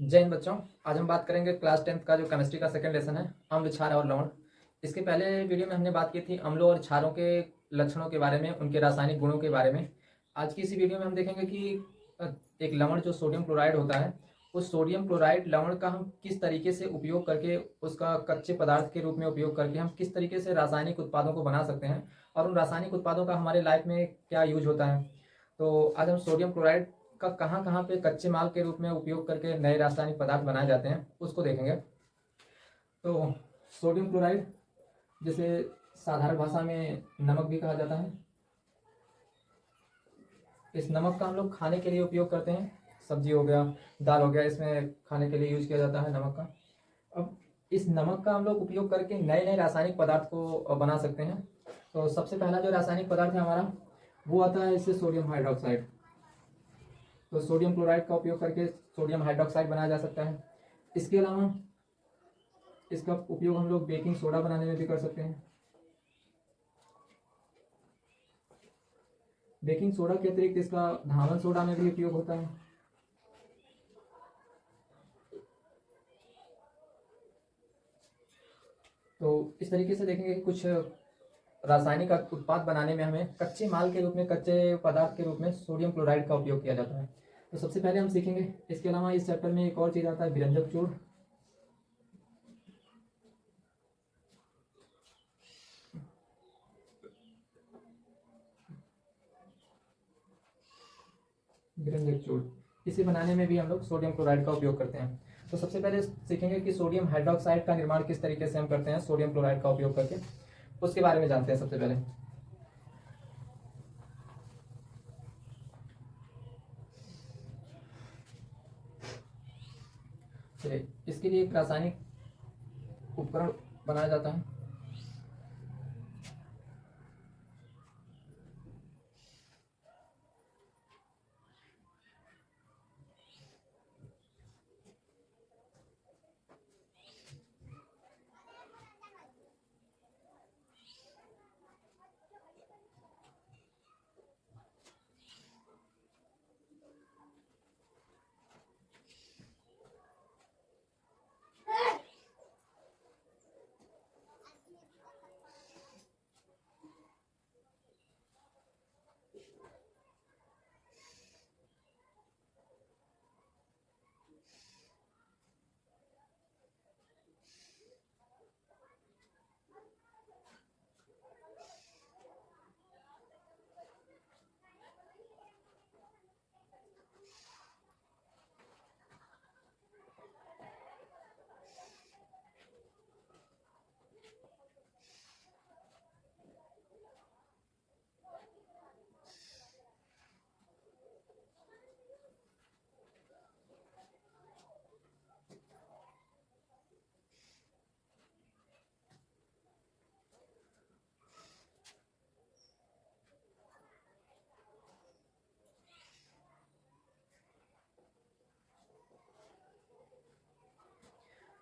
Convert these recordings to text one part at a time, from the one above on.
जय हिंद बच्चों। आज हम बात करेंगे क्लास 10th का जो केमिस्ट्री का सेकंड लेसन है, अम्ल, क्षार और लवण। इसके पहले वीडियो में हमने बात की थी अम्लों और क्षारों के लक्षणों के बारे में, उनके रासायनिक गुणों के बारे में। आज की इसी वीडियो में हम देखेंगे कि एक लवण जो सोडियम क्लोराइड होता है, उस सोडियम क्लोराइड लवण का हम किस तरीके से उपयोग करके, उसका कच्चे पदार्थ के रूप में उपयोग करके हम किस तरीके से रासायनिक उत्पादों को बना सकते हैं और उन रासायनिक उत्पादों का हमारे लाइफ में क्या यूज होता है। तो आज हम सोडियम क्लोराइड का कहाँ कहाँ पे कच्चे माल के रूप में उपयोग करके नए रासायनिक पदार्थ बनाए जाते हैं उसको देखेंगे। तो सोडियम क्लोराइड, जिसे साधारण भाषा में नमक भी कहा जाता है, इस नमक का हम लोग खाने के लिए उपयोग करते हैं। सब्जी हो गया, दाल हो गया, इसमें खाने के लिए यूज किया जाता है नमक का। अब इस नमक का हम लोग उपयोग करके नए नए रासायनिक पदार्थ को बना सकते हैं। तो सबसे पहला जो रासायनिक पदार्थ है हमारा, वो आता है इससे सोडियम हाइड्रोक्साइड। तो सोडियम क्लोराइड का उपयोग करके सोडियम हाइड्रोक्साइड बनाया जा सकता है। इसके अलावा इसका उपयोग हम लोग बेकिंग सोडा बनाने में भी कर सकते हैं। बेकिंग सोडा के अतिरिक्त इसका धावन सोडा में भी उपयोग होता है। तो इस तरीके से देखेंगे कि कुछ रासायनिक उत्पाद बनाने में हमें कच्चे माल के रूप में, कच्चे पदार्थ के रूप में सोडियम क्लोराइड का उपयोग किया जाता है। तो सबसे पहले हम सीखेंगे। इसके अलावा इस चैप्टर में एक और चीज़ आता है, विरंजक चूर्ण। विरंजक चूर्ण, इसे बनाने में भी हम लोग सोडियम क्लोराइड का उपयोग करते हैं। तो सबसे पहले सीखेंगे कि सोडियम हाइड्रोक्साइड का निर्माण किस तरीके से हम करते हैं सोडियम क्लोराइड का उपयोग करके, उसके बारे में जानते हैं सबसे पहले। चलिए, इसके लिए एक रासायनिक उपकरण बनाया जाता है।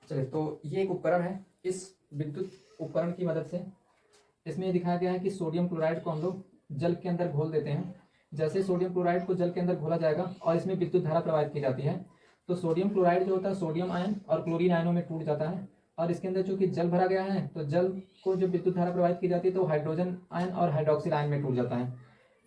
चलिए, तो ये एक उपकरण है। इस विद्युत उपकरण की मदद से इसमें ये दिखाया गया है कि सोडियम क्लोराइड को हम लोग जल के अंदर घोल देते हैं। जैसे सोडियम क्लोराइड को जल के अंदर घोला जाएगा और इसमें विद्युत धारा प्रवाहित की जाती है, तो सोडियम क्लोराइड जो होता है सोडियम आयन और क्लोरीन आयनों में टूट जाता है। और इसके अंदर चूंकि जल भरा गया है, तो जल को जो विद्युत धारा प्रवाहित की जाती है, तो हाइड्रोजन आयन और हाइड्रोक्सिल आयन में टूट जाता है।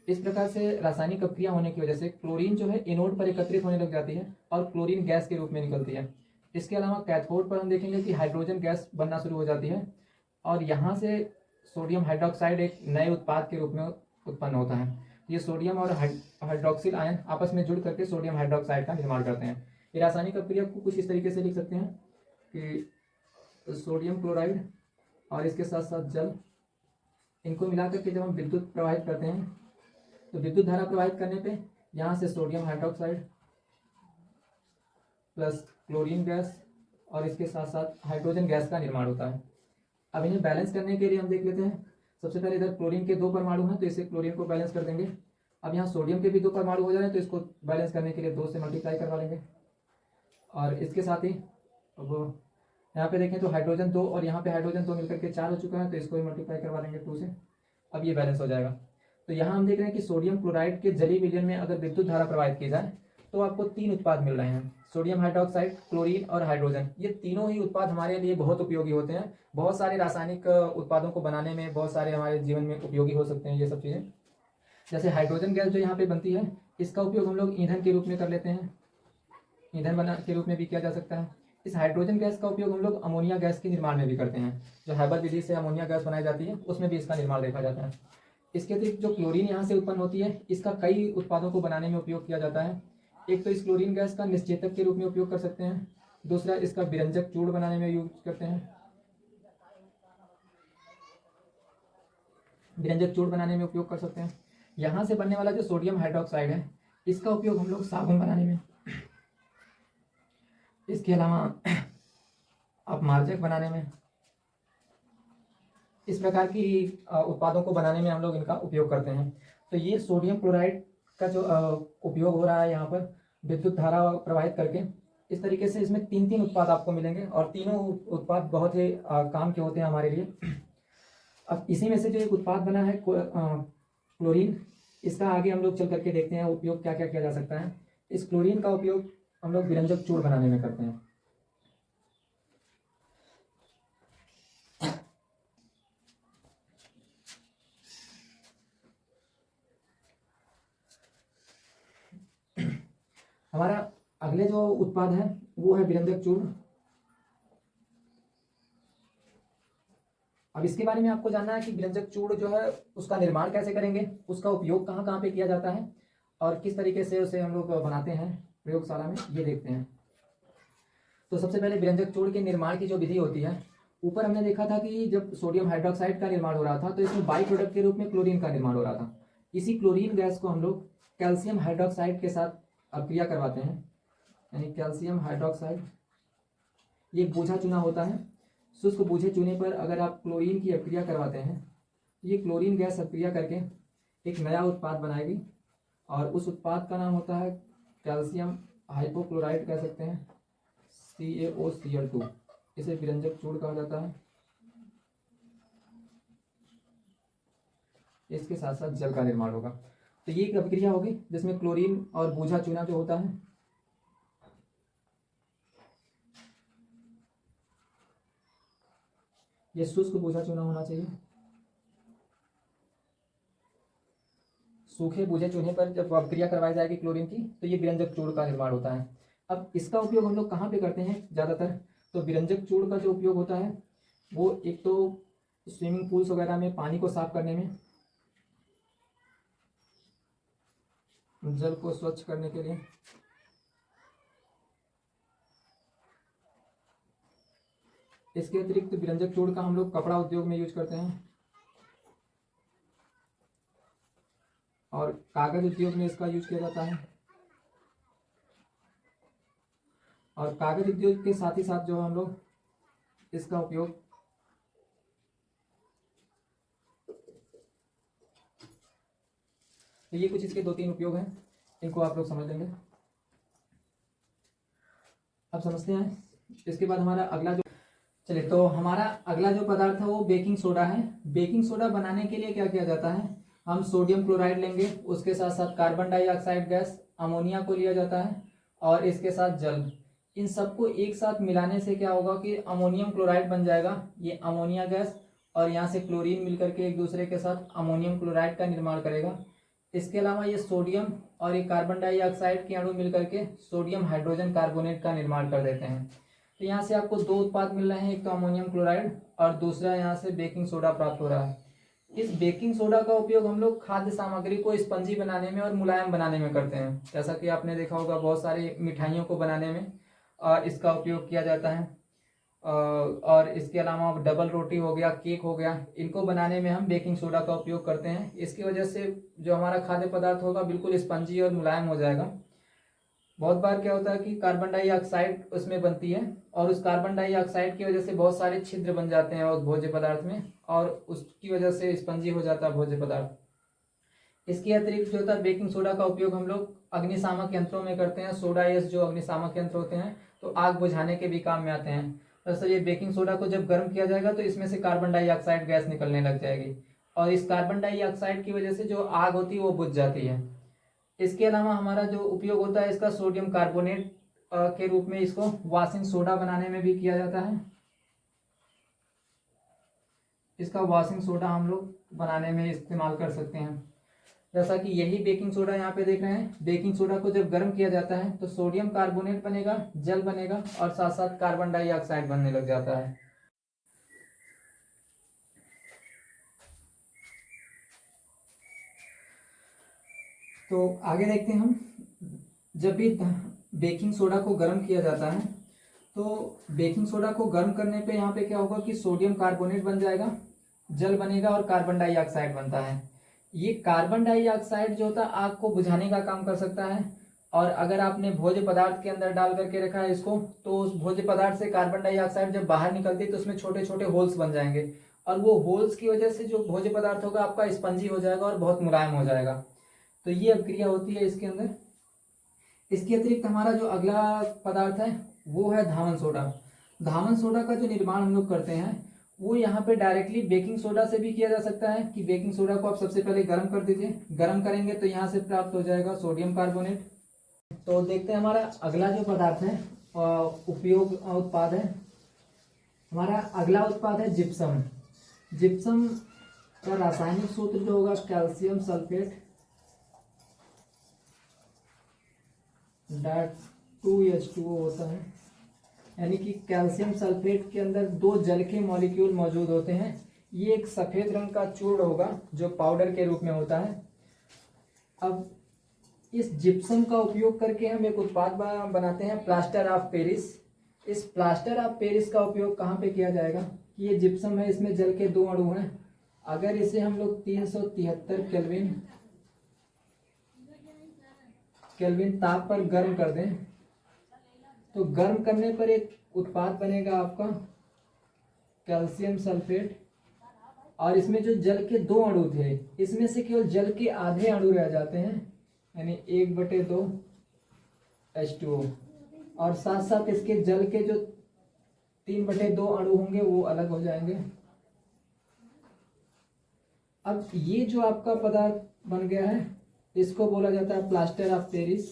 इस प्रकार से रासायनिक अपक्रिया होने की वजह से क्लोरीन जो है एनोड पर एकत्रित होने लग जाती है और क्लोरीन गैस के रूप में निकलती है। इसके अलावा कैथोड पर हम देखेंगे कि हाइड्रोजन गैस बनना शुरू हो जाती है और यहाँ से सोडियम हाइड्रोक्साइड एक नए उत्पाद के रूप में उत्पन्न होता है। ये सोडियम और हाइड्रोक्सिल आयन आपस में जुड़ करके सोडियम हाइड्रोक्साइड का निर्माण करते हैं। ये रासायनिक अपक्रिया को कुछ इस तरीके से लिख सकते हैं कि सोडियम क्लोराइड और इसके साथ साथ जल, इनको मिलाकर के जब हम विद्युत प्रवाहित करते हैं, तो विद्युत धारा प्रवाहित करने पे यहाँ से sodium hydroxide plus chlorine gas और इसके साथ साथ हाइड्रोजन गैस का निर्माण होता है। अब इन्हें बैलेंस करने के लिए हम देख लेते हैं। सबसे पहले इधर क्लोरीन के 2 परमाणु हैं, तो इसे क्लोरीन को बैलेंस कर देंगे। अब यहाँ सोडियम के भी 2 परमाणु हो जा रहे हैं, तो इसको बैलेंस करने के लिए 2 से मल्टीप्लाई करवा लेंगे। और इसके साथ ही अब यहाँ पे देखें तो हाइड्रोजन 2 और यहाँ पे हाइड्रोजन 2 मिलकर के 4 हो चुका है, तो इसको भी मल्टीप्लाई करवा लेंगे 2 से। अब ये बैलेंस हो जाएगा। तो यहाँ हम देख रहे हैं कि सोडियम क्लोराइड के जलीय विलयन में अगर विद्युत धारा प्रवाहित की जाए, तो आपको 3 उत्पाद मिल रहे हैं, सोडियम हाइड्रोक्साइड, क्लोरीन और हाइड्रोजन। ये तीनों ही उत्पाद हमारे लिए बहुत उपयोगी होते हैं, बहुत सारे रासायनिक उत्पादों को बनाने में बहुत सारे हमारे जीवन में उपयोगी हो सकते हैं ये सब चीज़ें। जैसे हाइड्रोजन गैस जो यहाँ पे बनती है, इसका उपयोग हम लोग ईंधन के रूप में कर लेते हैं, ईंधन बना के रूप में भी किया जा सकता है। इस हाइड्रोजन गैस का उपयोग हम लोग अमोनिया गैस के निर्माण में भी करते हैं, जो हैबर विधि से अमोनिया गैस बनाई जाती है उसमें भी इसका निर्माण देखा जाता है। इसके अतिरिक्त जो क्लोरीन यहाँ से उत्पन्न होती है, इसका कई उत्पादों को बनाने में उपयोग किया जाता है। एक तो इस क्लोरीन गैस का निश्चेतक के रूप में उपयोग कर सकते हैं, दूसरा इसका विरंजक चूर्ण बनाने में यूज करते हैं, विरंजक चूर्ण बनाने में उपयोग कर सकते हैं। यहाँ से बनने वाला जो सोडियम हाइड्रोक्साइड है, इसका उपयोग हम लोग साबुन बनाने में, इसके अलावा अपमार्जक बनाने में, इस प्रकार की उत्पादों को बनाने में हम लोग इनका उपयोग करते हैं। तो ये सोडियम क्लोराइड का जो उपयोग हो रहा है यहाँ पर विद्युत धारा प्रवाहित करके, इस तरीके से इसमें 3 उत्पाद आपको मिलेंगे और तीनों उत्पाद बहुत ही काम के होते हैं हमारे लिए। अब इसी में से जो एक उत्पाद बना है क्लोरीन, इसका आगे हम लोग चल करके देखते हैं उपयोग क्या क्या किया जा सकता है। इस क्लोरीन का उपयोग हम लोग विरंजक चूर्ण बनाने में करते हैं। हमारा अगले जो उत्पाद है वो है विरंजक चूर्ण। अब इसके बारे में आपको जानना है कि विरंजक चूर्ण जो है उसका निर्माण कैसे करेंगे, उसका उपयोग कहाँ कहाँ पे किया जाता है और किस तरीके से उसे हम लोग बनाते हैं प्रयोगशाला में, ये देखते हैं। तो सबसे पहले विरंजक चूर्ण के निर्माण की जो विधि होती है, ऊपर हमने देखा था कि जब सोडियम हाइड्रोक्साइड का निर्माण हो रहा था तो इसमें बाई प्रोडक्ट के रूप में क्लोरीन का निर्माण हो रहा था। इसी क्लोरीन गैस को हम लोग कैल्शियम हाइड्रोक्साइड के साथ अपक्रिया करवाते हैं, यानी कैल्शियम हाइड्रोक्साइड, ये बूझा चूना होता है। शुष्क बूझे चूने पर अगर आप क्लोरीन की अपक्रिया करवाते हैं, ये क्लोरीन गैस अपक्रिया करके एक नया उत्पाद बनाएगी और उस उत्पाद का नाम होता है कैल्शियम हाइपोक्लोराइड, कह सकते हैं CaOCl2। इसे विरंजक चूर्ण कहा जाता है। इसके साथ साथ जल का निर्माण होगा। तो ये एक अभिक्रिया होगी जिसमें क्लोरीन और बूझा चूना जो होता है, ये शुष्क बूझा चूना होना चाहिए। सूखे बूझे चूने पर जब अभिक्रिया करवाई जाएगी क्लोरीन की तो ये विरंजक चूर्ण का निर्माण होता है। अब इसका उपयोग हम लोग कहाँ पे करते हैं ज़्यादातर, तो विरंजक चूर्ण का जो उपयोग होता है वो एक तो स्विमिंग पूल्स वगैरह में पानी को साफ करने में, जल को स्वच्छ करने के लिए, इसके अतिरिक्त विरंजक चूर्ण का हम लोग कपड़ा उद्योग में यूज करते हैं और कागज उद्योग में इसका यूज किया जाता है। और कागज उद्योग के साथ ही साथ जो हम लोग इसका उपयोग तो ये कुछ इसके 2-3 उपयोग हैं, इनको आप लोग समझ लेंगे। अब समझते हैं इसके बाद हमारा अगला जो, चलिए तो हमारा अगला जो पदार्थ है वो बेकिंग सोडा है। बेकिंग सोडा बनाने के लिए क्या किया जाता है, हम सोडियम क्लोराइड लेंगे, उसके साथ साथ कार्बन डाइऑक्साइड गैस, अमोनिया को लिया जाता है और इसके साथ जल। इन सबको एक साथ मिलाने से क्या होगा कि अमोनियम क्लोराइड बन जाएगा, ये अमोनिया गैस, और यहाँ से क्लोरीन मिलकर के एक दूसरे के साथ अमोनियम क्लोराइड का निर्माण करेगा। इसके अलावा ये सोडियम और ये कार्बन डाइऑक्साइड के अणु मिलकर के सोडियम हाइड्रोजन कार्बोनेट का निर्माण कर देते हैं। तो यहाँ से आपको 2 उत्पाद मिल रहे हैं, एक तो अमोनियम क्लोराइड और दूसरा यहाँ से बेकिंग सोडा प्राप्त हो रहा है। इस बेकिंग सोडा का उपयोग हम लोग खाद्य सामग्री को स्पंजी बनाने में और मुलायम बनाने में करते हैं। जैसा कि आपने देखा होगा बहुत सारी मिठाइयों को बनाने में इसका उपयोग किया जाता है। और इसके अलावा डबल रोटी हो गया, केक हो गया, इनको बनाने में हम बेकिंग सोडा का उपयोग करते हैं। इसकी वजह से जो हमारा खाद्य पदार्थ होगा बिल्कुल स्पंजी और मुलायम हो जाएगा। बहुत बार क्या होता है कि कार्बन डाइऑक्साइड उसमें बनती है और उस कार्बन डाइऑक्साइड की वजह से बहुत सारे छिद्र बन जाते हैं उस भोज्य पदार्थ में और उसकी वजह से स्पंजी हो जाता है भोज्य पदार्थ। इसके अतिरिक्त जो होता है बेकिंग सोडा का उपयोग हम लोग अग्निशामक यंत्रों में करते हैं। सोडा एस जो अग्निशामक यंत्र होते हैं तो आग बुझाने के भी काम में आते हैं। तो ये बेकिंग सोडा को जब गर्म किया जाएगा तो इसमें से कार्बन डाइऑक्साइड गैस निकलने लग जाएगी और इस कार्बन डाइऑक्साइड की वजह से जो आग होती है वो बुझ जाती है। इसके अलावा हमारा जो उपयोग होता है इसका सोडियम कार्बोनेट के रूप में इसको वॉशिंग सोडा बनाने में भी किया जाता है। इसका वॉशिंग सोडा हम लोग बनाने में इस्तेमाल कर सकते हैं। जैसा कि यही बेकिंग सोडा यहाँ पे देख रहे हैं, बेकिंग सोडा को जब गर्म किया जाता है तो सोडियम कार्बोनेट बनेगा, जल बनेगा और साथ साथ कार्बन डाइऑक्साइड बनने लग जाता है। तो आगे देखते हैं हम, जब भी बेकिंग सोडा को गर्म किया जाता है तो बेकिंग सोडा को गर्म करने पे यहाँ पे क्या होगा कि सोडियम कार्बोनेट बन जाएगा, जल बनेगा और कार्बन डाइऑक्साइड बनता है। ये कार्बन डाइऑक्साइड जो होता है आग को बुझाने का काम कर सकता है, और अगर आपने भोज्य पदार्थ के अंदर डाल करके रखा है इसको तो उस भोज्य पदार्थ से कार्बन डाइऑक्साइड जब बाहर निकलती है तो उसमें छोटे छोटे होल्स बन जाएंगे, और वो होल्स की वजह से जो भोज्य पदार्थ होगा आपका स्पंजी हो जाएगा और बहुत मुलायम हो जाएगा। तो ये अभिक्रिया होती है इसके अंदर। इसके अतिरिक्त हमारा जो अगला पदार्थ है वो है धावन सोडा। धावन सोडा का जो निर्माण हम लोग करते हैं वो यहाँ पे डायरेक्टली बेकिंग सोडा से भी किया जा सकता है कि बेकिंग सोडा को आप सबसे पहले गर्म कर दीजिए, गर्म करेंगे तो यहाँ से प्राप्त हो जाएगा सोडियम कार्बोनेट। तो देखते हैं हमारा अगला जो पदार्थ है उपयोग उत्पाद है, हमारा अगला उत्पाद है जिप्सम। जिप्सम का रासायनिक सूत्र जो होगा कैल्शियम सल्फेट (2H2O) होता है, यानी कि कैल्शियम सल्फेट के अंदर 2 जल के मॉलिक्यूल मौजूद होते हैं। ये एक सफ़ेद रंग का चूर्ण होगा जो पाउडर के रूप में होता है। अब इस जिप्सम का उपयोग करके हम एक उत्पाद बनाते हैं प्लास्टर ऑफ पेरिस। इस प्लास्टर ऑफ पेरिस का उपयोग कहाँ पे किया जाएगा कि ये जिप्सम है, इसमें जल के 2 अणु हैं। अगर इसे हम लोग 373 केल्विन ताप पर गर्म कर दें तो गर्म करने पर एक उत्पाद बनेगा आपका कैल्शियम सल्फेट, और इसमें जो जल के 2 अणु थे इसमें से केवल जल के आधे अणु रह जाते हैं, यानी 1/2 H2O, और साथ साथ इसके जल के जो 3/2 अणु होंगे वो अलग हो जाएंगे। अब ये जो आपका पदार्थ बन गया है इसको बोला जाता है प्लास्टर ऑफ पेरिस।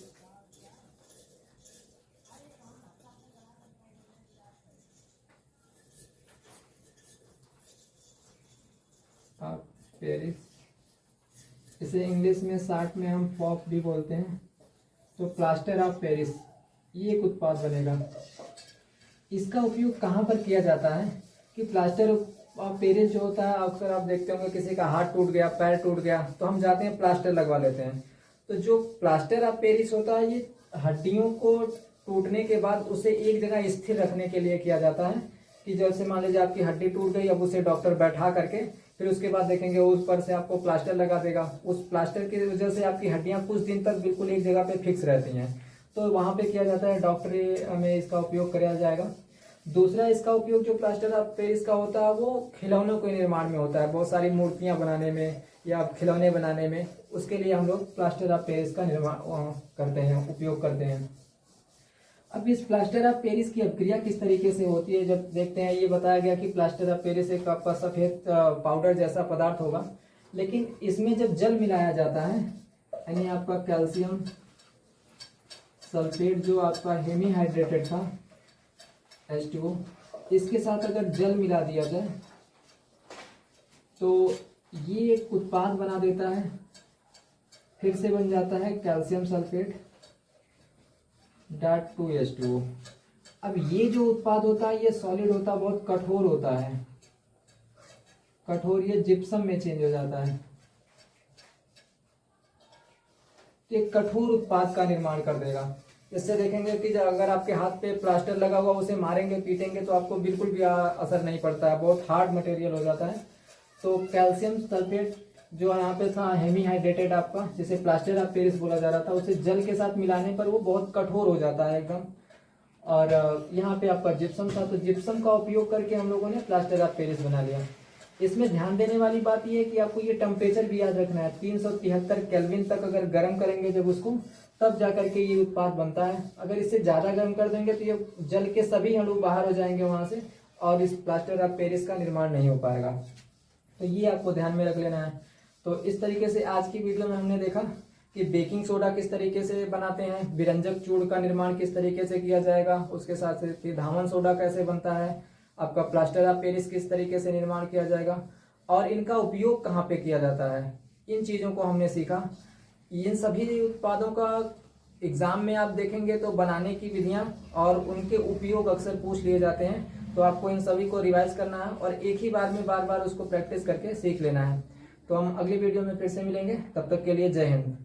पेरिस, इसे इंग्लिश में शॉर्ट में हम पॉप भी बोलते हैं। तो प्लास्टर ऑफ पेरिस ये एक उत्पाद बनेगा। इसका उपयोग कहाँ पर किया जाता है कि प्लास्टर ऑफ पेरिस जो होता है, अक्सर आप देखते होंगे किसी का हाथ टूट गया, पैर टूट गया तो हम जाते हैं प्लास्टर लगवा लेते हैं। तो जो प्लास्टर ऑफ पेरिस होता है ये हड्डियों को टूटने के बाद उसे एक जगह स्थिर रखने के लिए किया जाता है कि जैसे मान लीजिए आपकी हड्डी टूट गई, अब उसे डॉक्टर बैठा करके फिर उसके बाद देखेंगे उस पर से आपको प्लास्टर लगा देगा। उस प्लास्टर की वजह से आपकी हड्डियां कुछ दिन तक बिल्कुल एक जगह पे फिक्स रहती हैं, तो वहाँ पे किया जाता है, डॉक्टरी में इसका उपयोग किया जाएगा। दूसरा इसका उपयोग जो प्लास्टर ऑफ पेरिस का होता है वो खिलौनों के निर्माण में होता है, बहुत सारी मूर्तियाँ बनाने में या खिलौने बनाने में, उसके लिए हम लोग प्लास्टर ऑफ पेरिस का निर्माण करते हैं, उपयोग करते हैं। अब इस प्लास्टर ऑफ पेरिस की अभिक्रिया किस तरीके से होती है जब देखते हैं, ये बताया गया कि प्लास्टर ऑफ पेरिस एक आपका सफ़ेद पाउडर जैसा पदार्थ होगा, लेकिन इसमें जब जल मिलाया जाता है यानी आपका कैल्शियम सल्फेट जो आपका हेमीहाइड्रेटेड था H2O, इसके साथ अगर जल मिला दिया जाए तो ये एक उत्पाद बना देता है, फिर से बन जाता है कैल्शियम सल्फेट (2H2O). अब ये जो उत्पाद होता है ये सॉलिड होता है, बहुत कठोर होता है, कठोर, ये जिप्सम में चेंज हो जाता है, एक कठोर उत्पाद का निर्माण कर देगा। इससे देखेंगे कि अगर आपके हाथ पे प्लास्टर लगा हुआ उसे मारेंगे पीटेंगे तो आपको बिल्कुल भी असर नहीं पड़ता है, बहुत हार्ड मटेरियल हो जाता है। तो कैल्शियम सल्फेट जो यहाँ पे था हेमीहाइड्रेटेड आपका, जिसे प्लास्टर ऑफ पेरिस बोला जा रहा था, उसे जल के साथ मिलाने पर वो बहुत कठोर हो जाता है एकदम। और यहाँ पे आपका जिप्सम था, तो जिप्सम का उपयोग करके हम लोगों ने प्लास्टर ऑफ पेरिस बना लिया। इसमें ध्यान देने वाली बात ये है कि आपको ये टेम्परेचर भी याद रखना है, 373 केल्विन तक अगर गर्म करेंगे जब उसको, तब जा करके ये उत्पाद बनता है। अगर इससे ज़्यादा गर्म कर देंगे तो ये जल के सभी अणु बाहर हो जाएंगे वहाँ से और इस प्लास्टर ऑफ पेरिस का निर्माण नहीं हो पाएगा। तो ये आपको ध्यान में रख लेना है। तो इस तरीके से आज की वीडियो में हमने देखा कि बेकिंग सोडा किस तरीके से बनाते हैं, विरंजक चूर्ण का निर्माण किस तरीके से किया जाएगा, उसके साथ साथ कि धामन सोडा कैसे बनता है, आपका प्लास्टर ऑफ पेरिस किस तरीके से निर्माण किया जाएगा और इनका उपयोग कहाँ पे किया जाता है, इन चीज़ों को हमने सीखा। इन सभी उत्पादों का एग्जाम में आप देखेंगे तो बनाने की विधियां और उनके उपयोग अक्सर पूछ लिए जाते हैं, तो आपको इन सभी को रिवाइज करना है और एक ही बार में बार बार उसको प्रैक्टिस करके सीख लेना है। तो हम अगली वीडियो में फिर से मिलेंगे, तब तक के लिए जय हिंद।